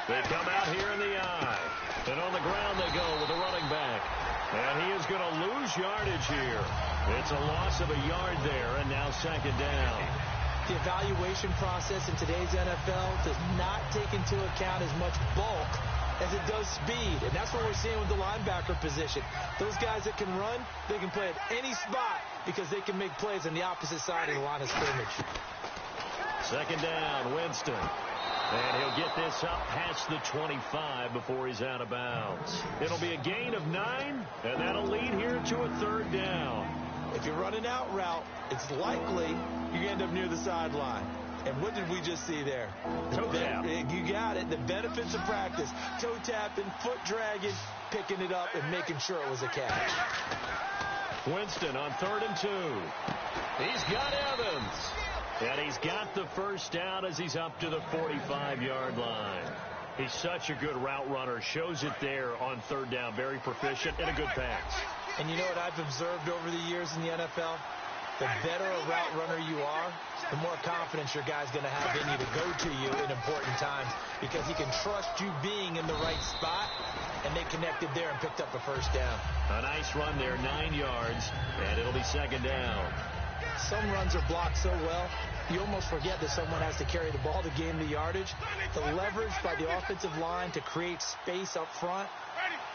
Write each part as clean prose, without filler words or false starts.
They come out here in the eye. And on the ground they go with the running back. And he is going to lose yardage here. It's a loss of a yard there, and now second down. The evaluation process in today's NFL does not take into account as much bulk as it does speed. And that's what we're seeing with the linebacker position. Those guys that can run, they can play at any spot because they can make plays on the opposite side of the line of scrimmage. Second down, Winston. And he'll get this up past the 25 before he's out of bounds. It'll be a gain of 9, and that'll lead here to a third down. If you're running out route, it's likely you end up near the sideline. And what did we just see there? Toe tap. You got it. The benefits of practice. Toe tapping, foot dragging, picking it up, and making sure it was a catch. Winston on 3rd and 2. He's got Evans. And he's got the first down as he's up to the 45-yard line. He's such a good route runner. Shows it there on 3rd down. Very proficient and a good pass. And you know what I've observed over the years in the NFL? The better a route runner you are, the more confidence your guy's going to have in you to go to you in important times because he can trust you being in the right spot, and they connected there and picked up a first down. A nice run there, 9 yards, and it'll be second down. Some runs are blocked so well, you almost forget that someone has to carry the ball to gain the yardage. The leverage by the offensive line to create space up front,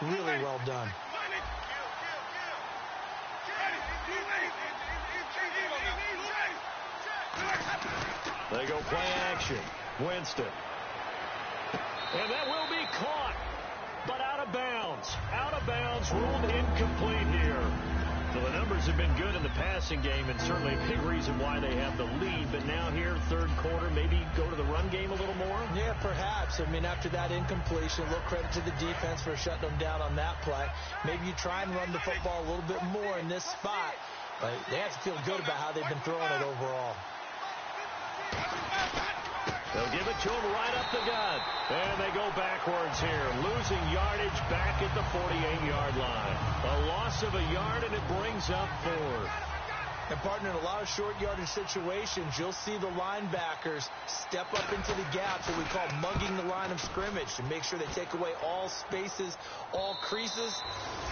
really well done. They go play action. Winston. And that will be caught, but out of bounds. Out of bounds, ruled incomplete here. So the numbers have been good in the passing game, and certainly a big reason why they have the lead. But now here, third quarter, maybe go to the run game a little more? Yeah, perhaps. I mean, after that incompletion, a little credit to the defense for shutting them down on that play. Maybe you try and run the football a little bit more in this spot. But they have to feel good about how they've been throwing it overall. They'll give it to him right up the gut. And they go backwards here, losing yardage back at the 48-yard line. A loss of a yard, and it brings up 4th. And, partner, in a lot of short yardage situations, you'll see the linebackers step up into the gaps, what we call mugging the line of scrimmage, to make sure they take away all spaces, all creases.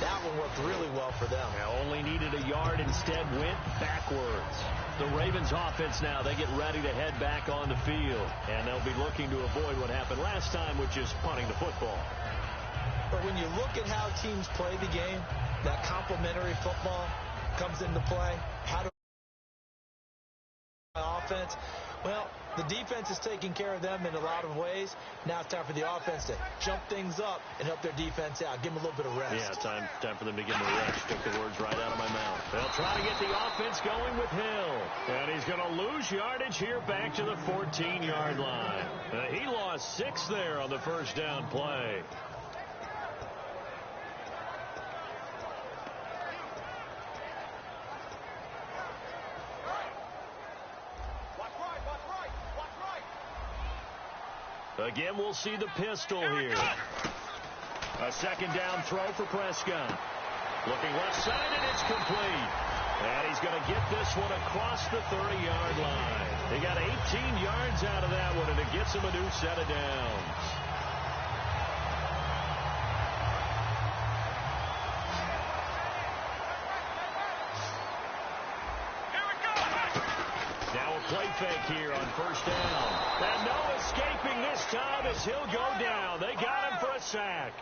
That one worked really well for them. Now only needed a yard, instead went backwards. The Ravens offense now, they get ready to head back on the field. And they'll be looking to avoid what happened last time, which is punting the football. But when you look at how teams play the game, that complementary football comes into play. How do offense? Well, the defense is taking care of them in a lot of ways. Now it's time for the offense to jump things up and help their defense out. Give them a little bit of rest. Yeah, time for them to give them a rest. Took the words right out of my mouth. They'll try to get the offense going with Hill. And he's going to lose yardage here back to the 14-yard line. He lost 6 there on the first down play. Again, we'll see the pistol here. A second down throw for Prescott. Looking left side, and it's complete. And he's going to get this one across the 30-yard line. He got 18 yards out of that one, and it gets him a new set of downs. Now a play fake here on first down. And no escaping this time as he'll go down. They got him for a sack.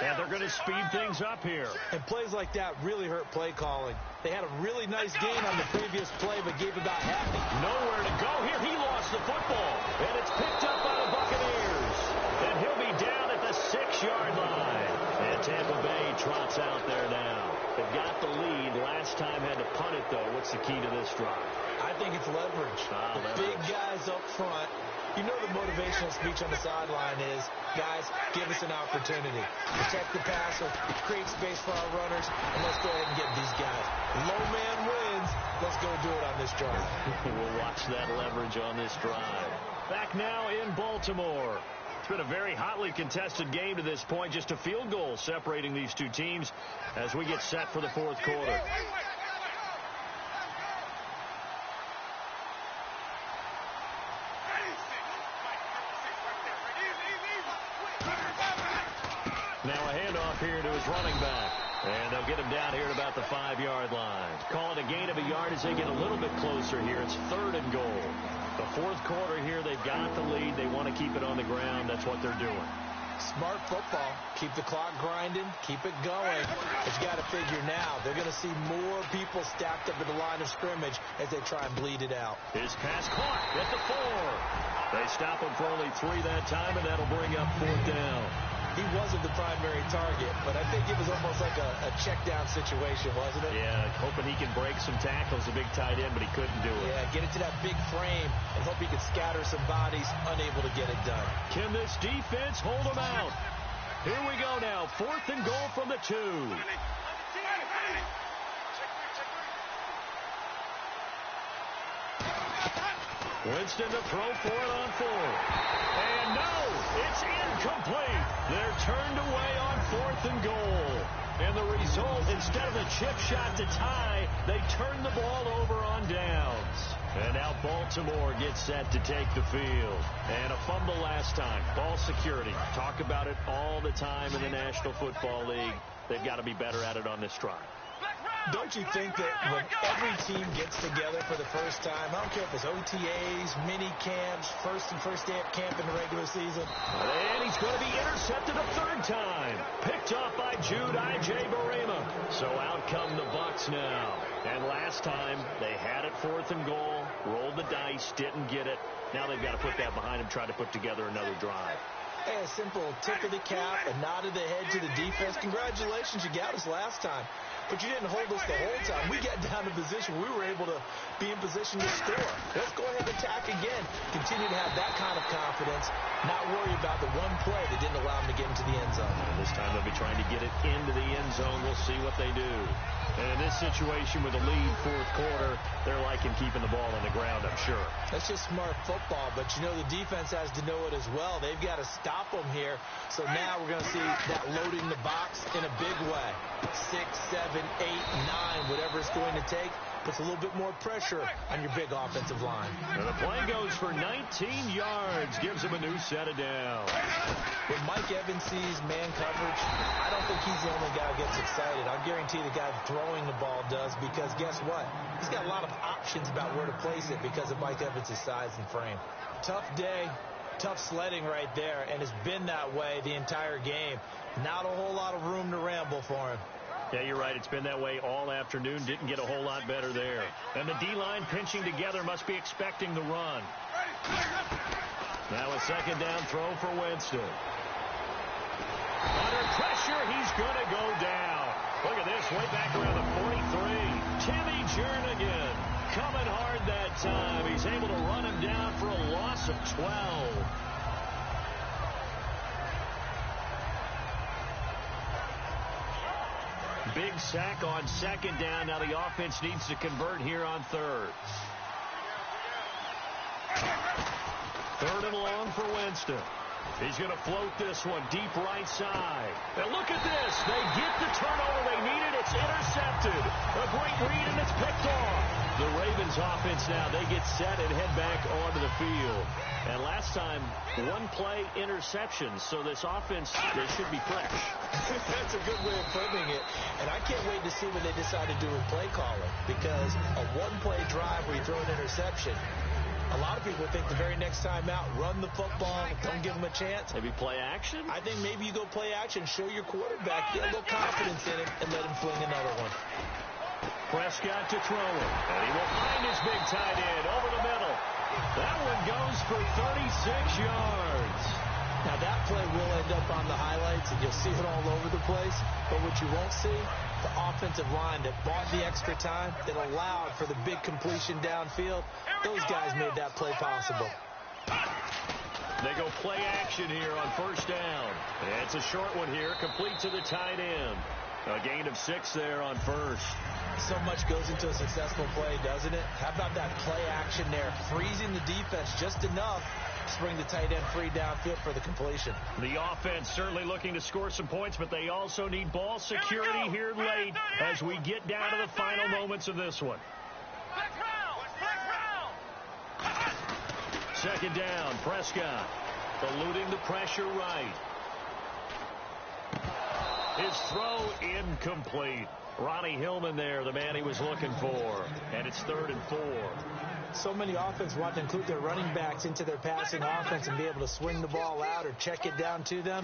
And they're going to speed things up here. And plays like that really hurt play calling. They had a really nice gain on the previous play, but gave about half. Nowhere to go here. He lost the football. And it's picked up by the Buccaneers. And he'll be down at the 6-yard line. And Tampa Bay trots out there now. They've got the lead. Last time had to punt it, though. What's the key to this drive? I think it's leverage. Leverage. Big guys up front. You know the motivational speech on the sideline is, guys, give us an opportunity. Protect the passer, create space for our runners, and let's go ahead and get these guys. Low man wins. Let's go do it on this drive. We'll watch that leverage on this drive. Back now in Baltimore. It's been a very hotly contested game to this point. Just a field goal separating these two teams as we get set for the fourth quarter. Now a handoff here to his running back. And they'll get him down here at about the 5-yard line. Call it a gain of a yard as they get a little bit closer here. It's 3rd and goal. The 4th quarter here, they've got the lead. They want to keep it on the ground. That's what they're doing. Smart football. Keep the clock grinding. Keep it going. But you got to figure now, they're going to see more people stacked up at the line of scrimmage as they try and bleed it out. His pass caught at the 4. They stop him for only 3 that time, and that'll bring up 4th down. He wasn't the primary target, but I think it was almost like a check-down situation, wasn't it? Yeah, hoping he can break some tackles, a big tight end, but he couldn't do it. Yeah, get it to that big frame and hope he could scatter some bodies, unable to get it done. Can this defense hold him out? Here we go now, 4th and goal from the 2. Winston to throw for it on 4th. And no, it's incomplete. They're turned away on 4th and goal. And the result, instead of a chip shot to tie, they turn the ball over on downs. And now Baltimore gets set to take the field. And a fumble last time. Ball security. Talk about it all the time in the National Football League. They've got to be better at it on this drive. Don't you think that when every team gets together for the first time, I don't care if it's OTAs, mini camps, first day of camp in the regular season. And he's going to be intercepted a 3rd time. Picked off by Jude I.J. Barema. So out come the Bucs now. And last time, they had it 4th and goal, rolled the dice, didn't get it. Now they've got to put that behind them, try to put together another drive. Hey, a simple tip of the cap, a nod of the head to the defense. Congratulations, you got us last time. But you didn't hold us the whole time. We got down to position. We were able to be in position to score. Let's go ahead and attack again. Continue to have that kind of confidence. Not worry about the one play that didn't allow them to get into the end zone. And this time they'll be trying to get it into the end zone. We'll see what they do. And in this situation with a lead 4th quarter, they're liking keeping the ball on the ground, I'm sure. That's just smart football, but you know the defense has to know it as well. They've got to stop them here. So now we're going to see that loading the box in a big way. 6, 7, 8, 9, whatever it's going to take, puts a little bit more pressure on your big offensive line. And the play goes for 19 yards, gives him a new set of downs. When Mike Evans sees man coverage, I don't think he's the only guy who gets excited. I guarantee the guy throwing the ball does, because guess what? He's got a lot of options about where to place it because of Mike Evans' size and frame. Tough day, tough sledding right there, and it's been that way the entire game. Not a whole lot of room to ramble for him. Yeah, you're right. It's been that way all afternoon. Didn't get a whole lot better there. And the D-line pinching together must be expecting the run. Now a 2nd down throw for Winston. Under pressure, he's going to go down. Look at this, way back around the 43. Timmy Jernigan coming hard that time. He's able to run him down for a loss of 12. Big sack on 2nd down. Now the offense needs to convert here on 3rd. 3rd and long for Winston. He's going to float this one deep right side. And look at this. They get the turnover they needed. It's intercepted. A great read, and it's picked off. The Ravens offense now, they get set and head back onto the field. And last time, 1-play interceptions. So this offense, they should be fresh. That's a good way of putting it. And I can't wait to see what they decide to do with play calling. Because a 1-play drive where you throw an interception, a lot of people think the very next time out, run the football, don't give them a chance. Maybe play action? I think maybe you go play action, show your quarterback, get a little confidence in him, and let him fling another one. Prescott to throw it. And he will find his big tight end over the middle. That one goes for 36 yards. Now that play will end up on the highlights, and you'll see it all over the place. But what you won't see, the offensive line that bought the extra time, that allowed for the big completion downfield, those guys made that play possible. They go play action here on 1st down. It's a short one here, complete to the tight end. A gain of 6 there on 1st. So much goes into a successful play, doesn't it? How about that play action there? Freezing the defense just enough to bring the tight end free downfield for the completion. The offense certainly looking to score some points, but they also need ball security here late as we get down to the final moments of this one. 2nd down, Prescott eluding the pressure right. His throw incomplete. Ronnie Hillman there, the man he was looking for. And it's 3rd and 4. So many offenses want to include their running backs into their passing offense and be able to swing the ball out or check it down to them.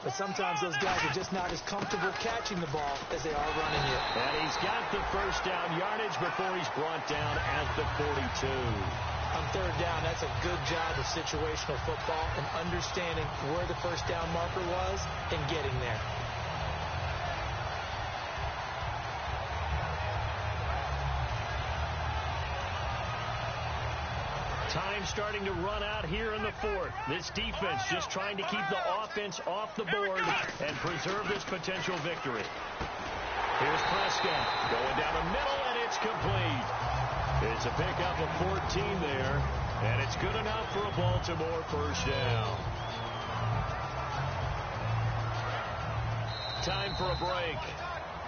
But sometimes those guys are just not as comfortable catching the ball as they are running it. And he's got the first down yardage before he's brought down at the 42. On 3rd down, that's a good job of situational football and understanding where the first down marker was and getting there. Time starting to run out here in the 4th. This defense just trying to keep the offense off the board and preserve this potential victory. Here's Prescott going down the middle, and it's complete. It's a pickup of 14 there, and it's good enough for a Baltimore first down. Time for a break.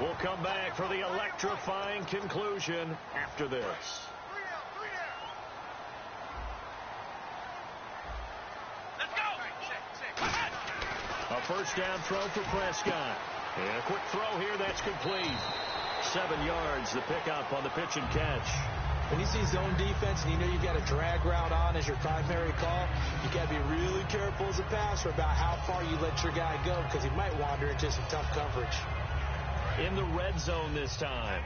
We'll come back for the electrifying conclusion after this. A first down throw for Prescott. And a quick throw here that's complete. 7 yards, the pickup on the pitch and catch. When you see zone defense and you know you've got a drag route on as your primary call, you got to be really careful as a passer about how far you let your guy go because he might wander into some tough coverage. In the red zone this time.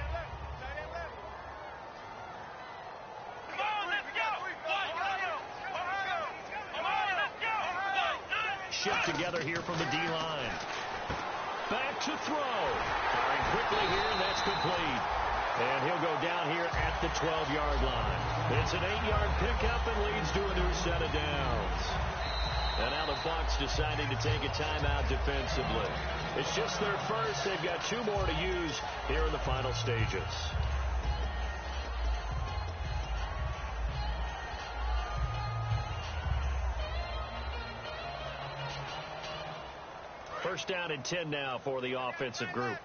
Shift together here from the D-line. Back to throw. Firing quickly here, and that's complete. And he'll go down here at the 12-yard line. It's an 8-yard pickup and leads to a new set of downs. And now the Bucs deciding to take a timeout defensively. It's just their first. They've got 2 more to use here in the final stages. First down and 10 now for the offensive group.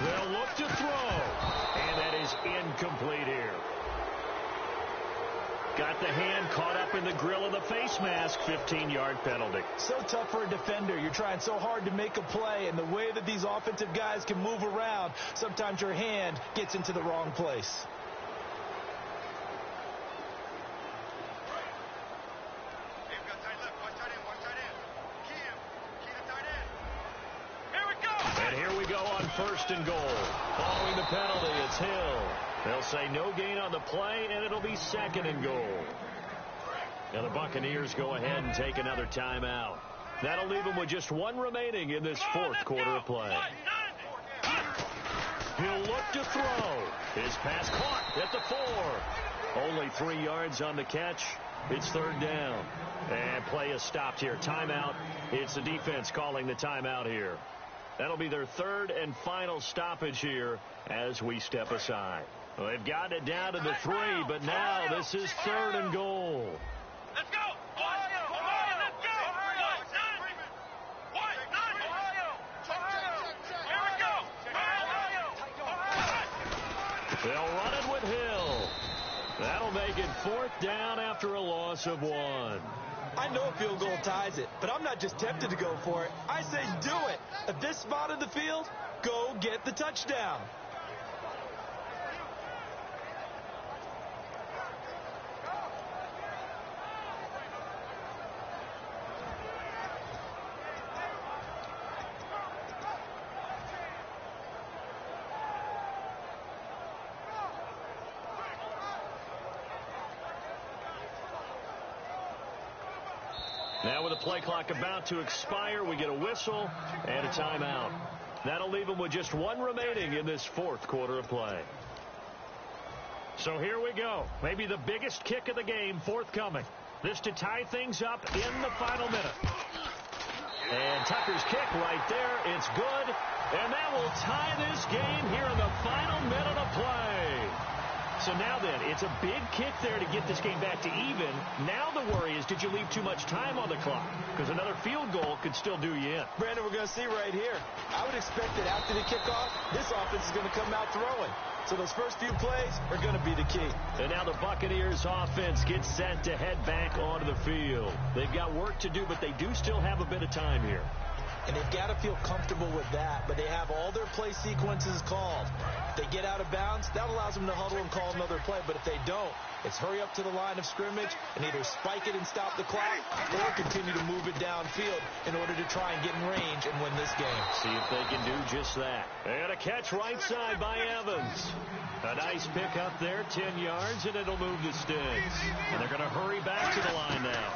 They'll look to throw, and that is incomplete here. Got the hand caught up in the grill of the face mask, 15-yard penalty. So tough for a defender. You're trying so hard to make a play, and the way that these offensive guys can move around, sometimes your hand gets into the wrong place. First and goal. Following the penalty, it's Hill. They'll say no gain on the play, and it'll be 2nd and goal. Now the Buccaneers go ahead and take another timeout. That'll leave them with just 1 remaining in this 4th quarter of play. He'll look to throw. His pass caught at the 4. Only 3 yards on the catch. It's 3rd down. And play is stopped here. Timeout. It's the defense calling the timeout here. That'll be their 3rd and final stoppage here as we step aside. Well, they've gotten it down to the 3, but now this is 3rd and goal. Let's go! They'll run it with Hill. That'll make it 4th down after a loss of 1. I know a field goal ties it, but I'm not just tempted to go for it. I say do it. At this spot of the field, go get the touchdown. Now with the play clock about to expire, we get a whistle and a timeout. That'll leave them with just 1 remaining in this 4th quarter of play. So here we go. Maybe the biggest kick of the game forthcoming. This to tie things up in the final minute. And Tucker's kick right there. It's good. And that will tie this game here in the final minute of play. So now then, it's a big kick there to get this game back to even. Now the worry is, did you leave too much time on the clock? Because another field goal could still do you in. Brandon, we're going to see right here. I would expect that after the kickoff, this offense is going to come out throwing. So those first few plays are going to be the key. And now the Buccaneers offense gets set to head back onto the field. They've got work to do, but they do still have a bit of time here. And they've got to feel comfortable with that, but they have all their play sequences called. If they get out of bounds, that allows them to huddle and call another play. But if they don't, it's hurry up to the line of scrimmage and either spike it and stop the clock or continue to move it downfield in order to try and get in range and win this game. See if they can do just that. And a catch right side by Evans. A nice pick up there, 10 yards, and it'll move the sticks. And they're going to hurry back to the line now.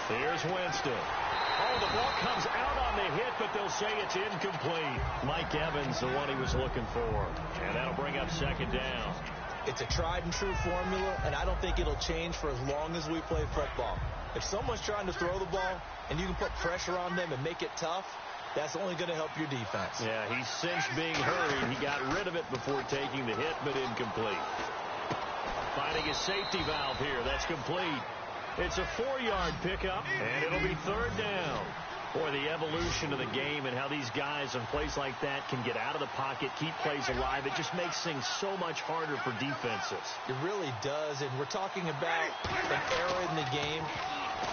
Here's Winston. Oh, the ball comes out on the hit, but they'll say it's incomplete. Mike Evans, the one he was looking for. And that'll bring up second down. It's a tried-and-true formula, and I don't think it'll change for as long as we play football. If someone's trying to throw the ball and you can put pressure on them and make it tough, that's only going to help your defense. Yeah, he sensed being hurried. He got rid of it before taking the hit, but incomplete. Finding his safety valve here. That's complete. It's a 4-yard pickup, and it'll be third down. Boy, the evolution of the game and how these guys in plays like that can get out of the pocket, keep plays alive, it just makes things so much harder for defenses. It really does, and we're talking about an era in the game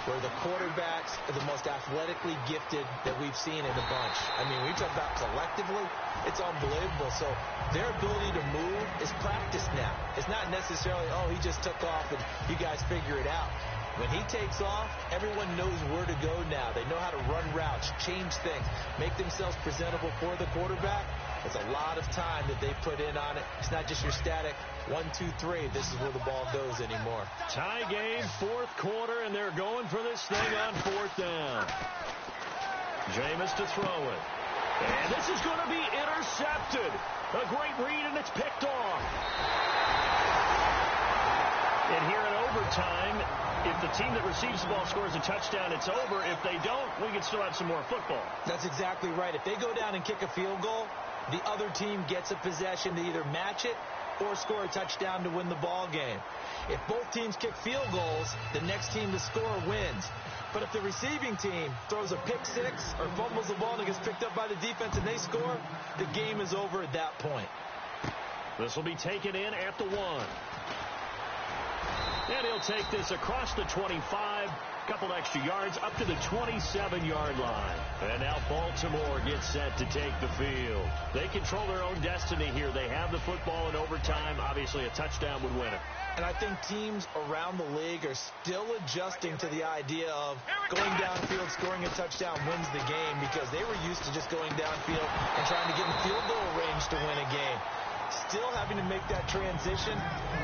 where the quarterbacks are the most athletically gifted that we've seen in a bunch. I mean, we talk about collectively, it's unbelievable. So their ability to move is practiced now. It's not necessarily, oh, he just took off and you guys figure it out. When he takes off, everyone knows where to go now. They know how to run routes, change things, make themselves presentable for the quarterback. It's a lot of time that they put in on it. It's not just your static 1, 2, 3. This is where the ball goes anymore. Tie game, fourth quarter, and they're going for this thing on fourth down. Jameis to throw it. And this is going to be intercepted. A great read, and it's picked off. And here in overtime, if the team that receives the ball scores a touchdown, it's over. If they don't, we can still have some more football. That's exactly right. If they go down and kick a field goal, the other team gets a possession to either match it or score a touchdown to win the ball game. If both teams kick field goals, the next team to score wins. But if the receiving team throws a pick six or fumbles the ball and it gets picked up by the defense and they score, the game is over at that point. This will be taken in at the 1. And he'll take this across the 25, couple extra yards, up to the 27-yard line. And now Baltimore gets set to take the field. They control their own destiny here. They have the football in overtime. Obviously, a touchdown would win it. And I think teams around the league are still adjusting to the idea of going downfield, scoring a touchdown wins the game, because they were used to just going downfield and trying to get in field goal range to win a game. Still having to make that transition.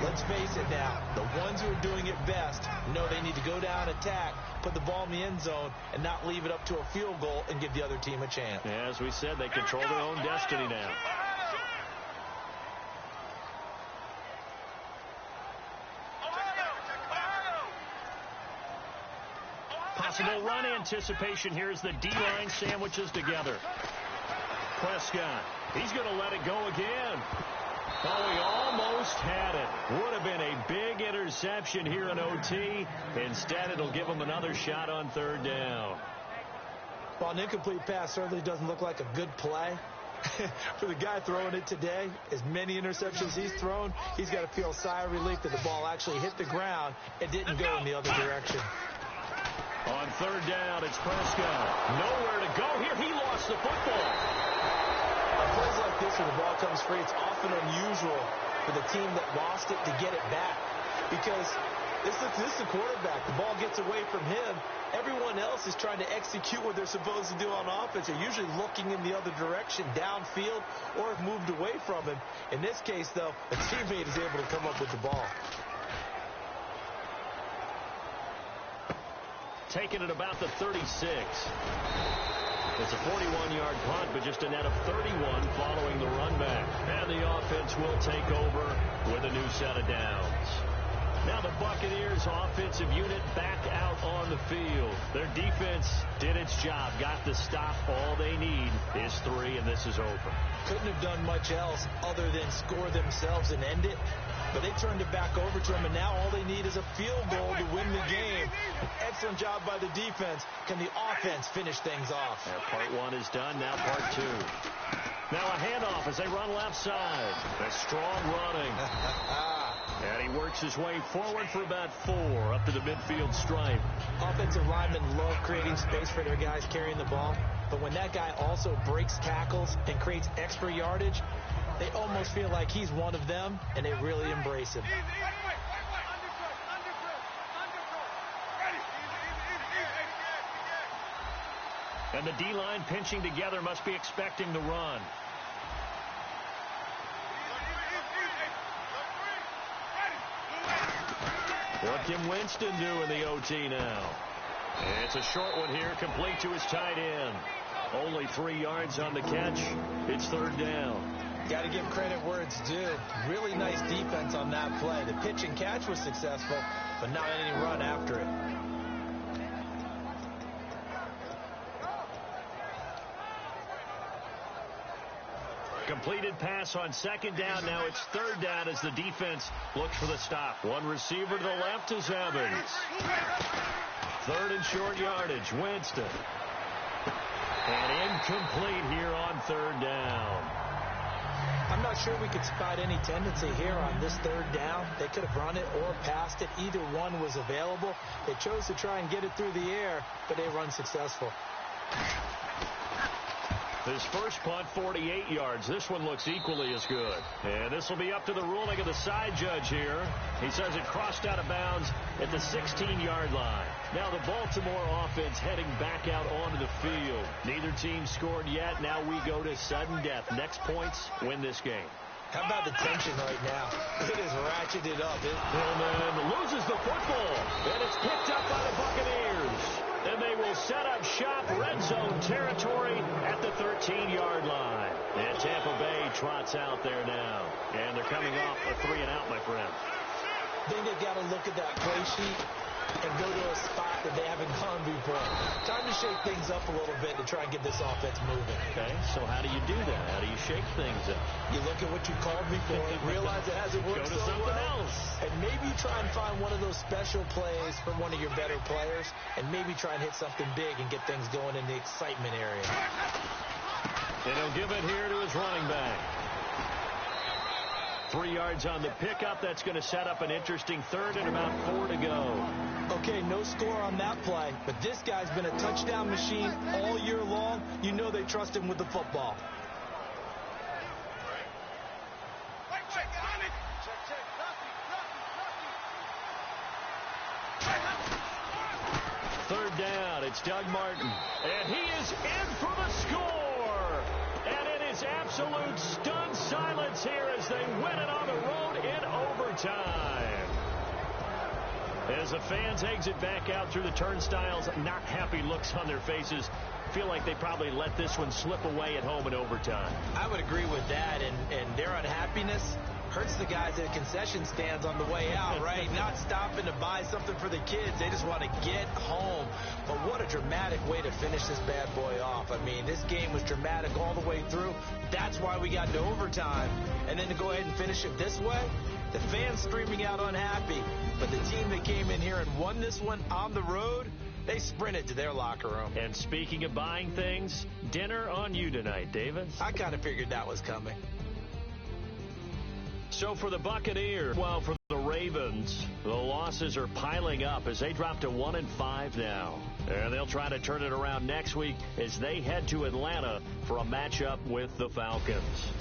Let's face it now, the ones who are doing it best know they need to go down, attack, put the ball in the end zone, and not leave it up to a field goal and give the other team a chance. Yeah, as we said, they control their own destiny now. Possible run anticipation here as the D-line sandwiches together. Prescott, he's going to let it go again. Oh, he almost had it. Would have been a big interception here in OT. Instead, it'll give him another shot on third down. Well, an incomplete pass certainly doesn't look like a good play. For the guy throwing it today, as many interceptions he's thrown, he's got to feel a sigh of relief that the ball actually hit the ground and didn't go in the other direction. On third down, it's Prescott. Nowhere to go here. He lost the football. On plays like this where the ball comes free, it's often unusual for the team that lost it to get it back. Because this is the quarterback. The ball gets away from him. Everyone else is trying to execute what they're supposed to do on offense. They're usually looking in the other direction, downfield, or have moved away from him. In this case, though, a teammate is able to come up with the ball. Taken at about the 36. It's a 41-yard punt, but just a net of 31 following the run back. And the offense will take over with a new set of downs. Now the Buccaneers offensive unit back out on the field. Their defense did its job, got the stop. All they need is 3, and this is over. Couldn't have done much else other than score themselves and end it. but they turned it back over to him, and now all they need is a field goal to win the game. Excellent job by the defense. Can the offense finish things off? Yeah, part one is done. Now part two. Now a handoff as they run left side. A strong running. And he works his way forward for about 4 up to the midfield stripe. Offensive linemen love creating space for their guys carrying the ball. But when that guy also breaks tackles and creates extra yardage, they almost feel like he's one of them, and they really embrace him. And the D-line pinching together must be expecting the run. What can Winston do in the OT now? It's a short one here, complete to his tight end. Only 3 yards on the catch. It's 3rd down. Got to give credit where it's due. Really nice defense on that play. The pitch and catch was successful, but not any run after it. Completed pass on 2nd down. Now it's 3rd down as the defense looks for the stop. One receiver to the left is Evans. 3rd and short yardage. Winston. And incomplete here on 3rd down. I'm not sure we could spot any tendency here on this 3rd down. They could have run it or passed it. Either one was available. They chose to try and get it through the air, but they were unsuccessful. His first punt, 48 yards. This one looks equally as good. And this will be up to the ruling of the side judge here. He says it crossed out of bounds at the 16-yard line. Now the Baltimore offense heading back out onto the field. Neither team scored yet. Now we go to sudden death. Next points win this game. How about the tension right now? It is ratcheted up. Hillman loses the football, and it's picked up by the Buccaneers. And they will set up shop, red zone territory at the 13-yard line. And Tampa Bay trots out there now. And they're coming off a 3-and-out, my friend. I think they've got to look at that play sheet and go to a spot that they haven't gone before. Time to shake things up a little bit to try and get this offense moving. Okay, so how do you do that? How do you shake things up? You look at what you called before, realize it hasn't worked so well. Else. And maybe try and find one of those special plays from one of your better players, and maybe try and hit something big and get things going in the excitement area. And he'll give it here to his running back. 3 yards on the pickup. That's going to set up an interesting 3rd and about 4 to go. Okay, no score on that play, but this guy's been a touchdown machine all year long. You know they trust him with the football. Third down, it's Doug Martin. And he is in for the score. And it is absolute stunned silence here as they win it on the road in overtime. As the fans exit back out through the turnstiles, not happy looks on their faces. Feel like they probably let this one slip away at home in overtime. I would agree with that, and their unhappiness hurts the guys at concession stands on the way out, right? Not stopping to buy something for the kids. They just want to get home. But what a dramatic way to finish this bad boy off. I mean, this game was dramatic all the way through. That's why we got into overtime. And then to go ahead and finish it this way, the fans streaming out unhappy. But the team that came in here and won this one on the road, they sprinted to their locker room. And speaking of buying things, dinner on you tonight, Davis. I kind of figured that was coming. So for the Buccaneers, while for the Ravens, the losses are piling up as they drop to 1-5 now. And they'll try to turn it around next week as they head to Atlanta for a matchup with the Falcons.